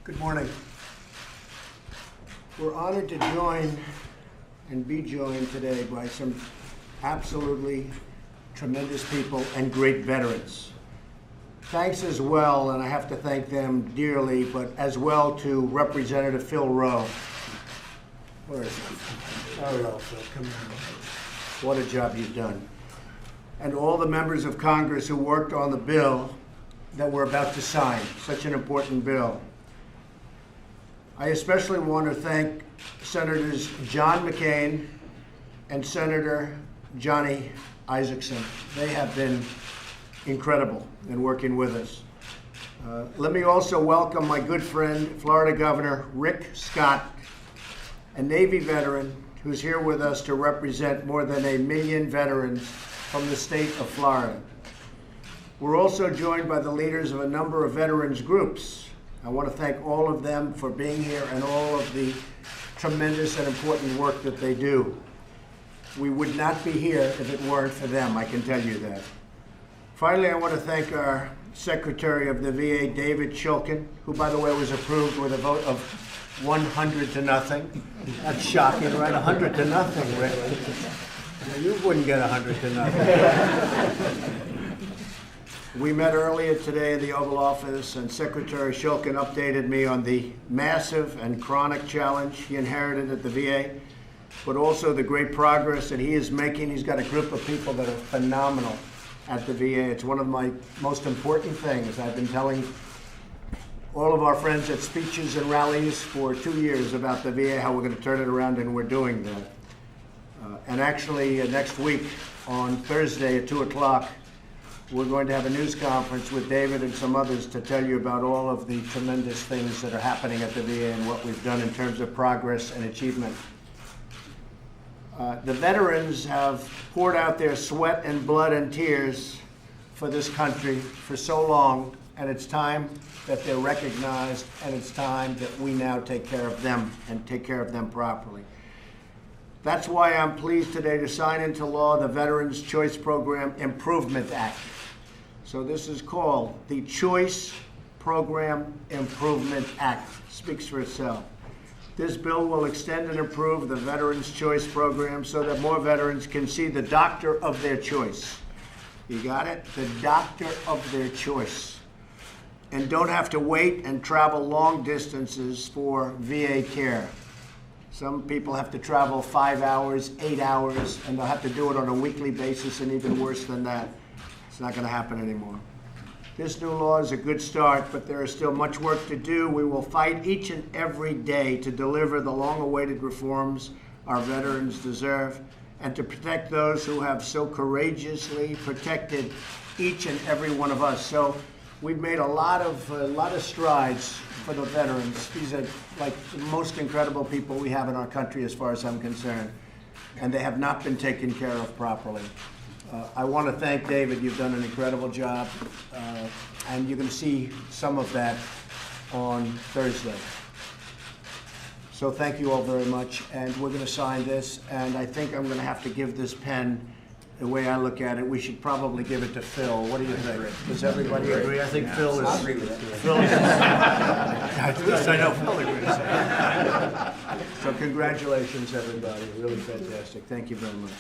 Good morning. We're honored to join and be joined today by some absolutely tremendous people and great veterans. Thanks as well, and I have to thank them dearly, but as well to Representative Phil Rowe. Where is he? Hello, Phil. Come on. What a job you've done. And all the members of Congress who worked on the bill that we're about to sign, such an important bill. I especially want to thank Senators John McCain and Senator Johnny Isakson. They have been incredible in working with us. Let me also welcome my good friend, Florida Governor Rick Scott, a Navy veteran who's here with us to represent more than 1 million veterans from the state of Florida. We're also joined by the leaders of a number of veterans groups. I want to thank all of them for being here and all of the tremendous and important work that they do. We would not be here if it weren't for them, I can tell you that. Finally, I want to thank our Secretary of the VA, David Shulkin, who, by the way, was approved with a vote of 100 to nothing. That's shocking, right? 100 to nothing, Rick. You wouldn't get 100 to nothing. We met earlier today in the Oval Office, and Secretary Shulkin updated me on the massive and chronic challenge he inherited at the VA, but also the great progress that he is making. He's got a group of people that are phenomenal at the VA. It's one of my most important things. I've been telling all of our friends at speeches and rallies for 2 years about the VA, how we're going to turn it around, and we're doing that. And actually, next week on Thursday at 2 o'clock, we're going to have a news conference with David and some others to tell you about all of the tremendous things that are happening at the VA and what we've done in terms of progress and achievement. The veterans have poured out their sweat and blood and tears for this country for so long, and it's time that they're recognized, and it's time that we now take care of them and take care of them properly. That's why I'm pleased today to sign into law the Veterans Choice Program Improvement Act. So this is called the Choice Program Improvement Act. Speaks for itself. This bill will extend and improve the Veterans Choice Program so that more veterans can see the doctor of their choice. You got it? The doctor of their choice. And don't have to wait and travel long distances for VA care. Some people have to travel 5 hours, 8 hours, and they'll have to do it on a weekly basis, and even worse than that. It's not going to happen anymore. This new law is a good start, but there is still much work to do. We will fight each and every day to deliver the long-awaited reforms our veterans deserve and to protect those who have so courageously protected each and every one of us. So we've made a lot of strides for the veterans. These are like the most incredible people we have in our country as far as I'm concerned, and they have not been taken care of properly. I want to thank David. You've done an incredible job, and you're going to see some of that on Thursday. So thank you all very much, and we're going to sign this, and I think I'm going to have to give this pen. The way I look at it, we should probably give it to Phil. What do you think? Does everybody agree? I think Phil is. I agree with that. Phil is. At least I know Phil agrees. So congratulations, everybody. Really fantastic. Thank you very much.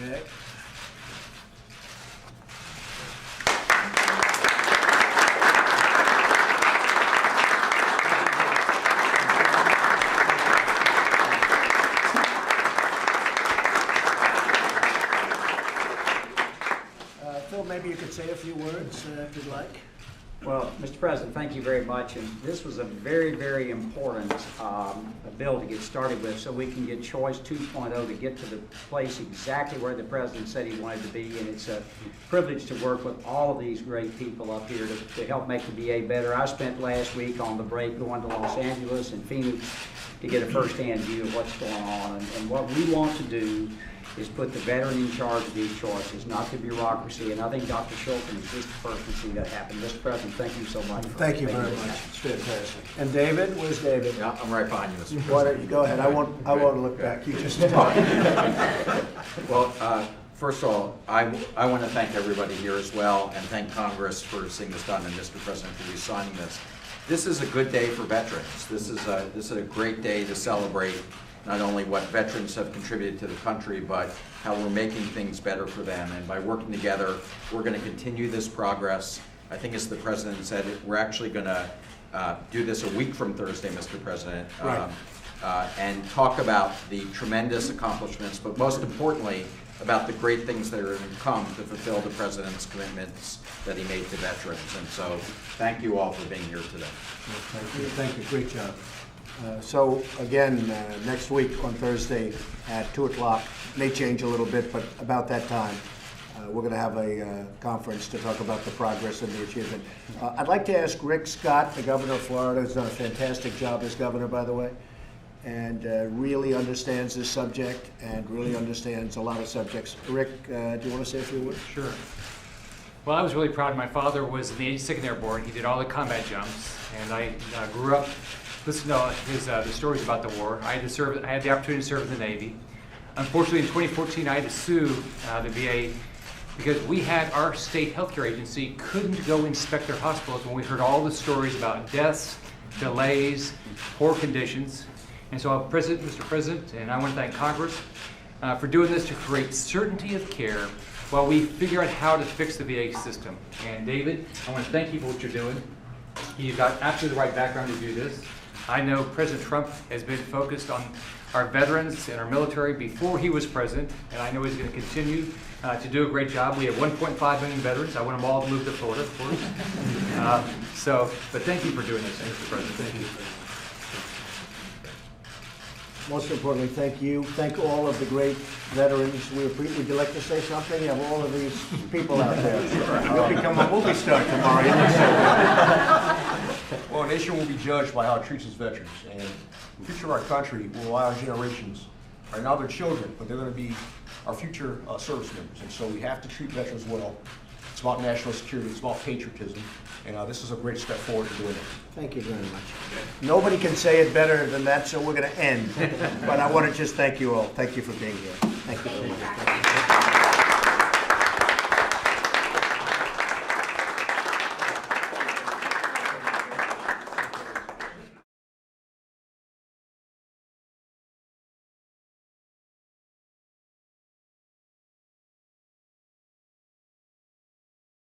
Okay. Phil, maybe you could say a few words if you'd like. Well, Mr. President, thank you very much. And this was a very, very important bill to get started with so we can get Choice 2.0 to get to the place exactly where the President said he wanted to be. And it's a privilege to work with all of these great people up here to help make the VA better. I spent last week on the break going to Los Angeles and Phoenix to get a first-hand view of what's going on. And what we want to do is put the veteran in charge of these choices, not the bureaucracy. And I think Dr. Shulkin is just the person to see that happen. Mr. President, thank you so much. Thank you very much. It's fantastic. And David, where's David? Yeah, I'm right behind you, Mr. President. Why don't you go ahead? I won't look back. You just talk. Well, first of all, I want to thank everybody here as well, and thank Congress for seeing this done, and Mr. President for you signing this. This is a good day for veterans. This is a great day to celebrate not only what veterans have contributed to the country, but how we're making things better for them. And by working together, we're going to continue this progress. I think, as the President said, we're actually going to do this a week from Thursday, Mr. President, Right. and talk about the tremendous accomplishments, but most importantly, about the great things that are going to come to fulfill the President's commitments that he made to veterans. And so, thank you all for being here today. Thank you. Thank you. Great job. So again, next week on Thursday at 2 o'clock, may change a little bit, but about that time, we're going to have a conference to talk about the progress and the achievement. I'd like to ask Rick Scott, the governor of Florida, who's done a fantastic job as governor, by the way, and really understands this subject and really understands a lot of subjects. Rick, do you want to say a few words? Sure. Well, I was really proud. My father was in the 82nd Airborne. He did all the combat jumps, and I grew up listening to his the stories about the war. I had the opportunity to serve in the Navy. Unfortunately, in 2014, I had to sue the VA because our state healthcare agency couldn't go inspect their hospitals when we heard all the stories about deaths, delays, poor conditions. And so, Mr. President, and I want to thank Congress for doing this to create certainty of care while we figure out how to fix the VA system. And David, I want to thank you for what you're doing. You've got absolutely the right background to do this. I know President Trump has been focused on our veterans and our military before he was president, and I know he's going to continue to do a great job. We have 1.5 million veterans. I want them all to move to Florida, of course. But thank you for doing this, Mr. President. Thank you. Most importantly, thank you. Thank all of the great veterans. Would you like to say something? You have all of these people out there. You'll become a movie star tomorrow. You look so good. Well, a nation will be judged by how it treats its veterans, and the future of our country will allow our generations. Right now they're children, but they're going to be our future service members, and so we have to treat veterans well. It's about national security, it's about patriotism, and this is a great step forward to doing it. Thank you very much. Nobody can say it better than that, so we're going to end. But I want to just thank you all. Thank you for being here. Thank you very much.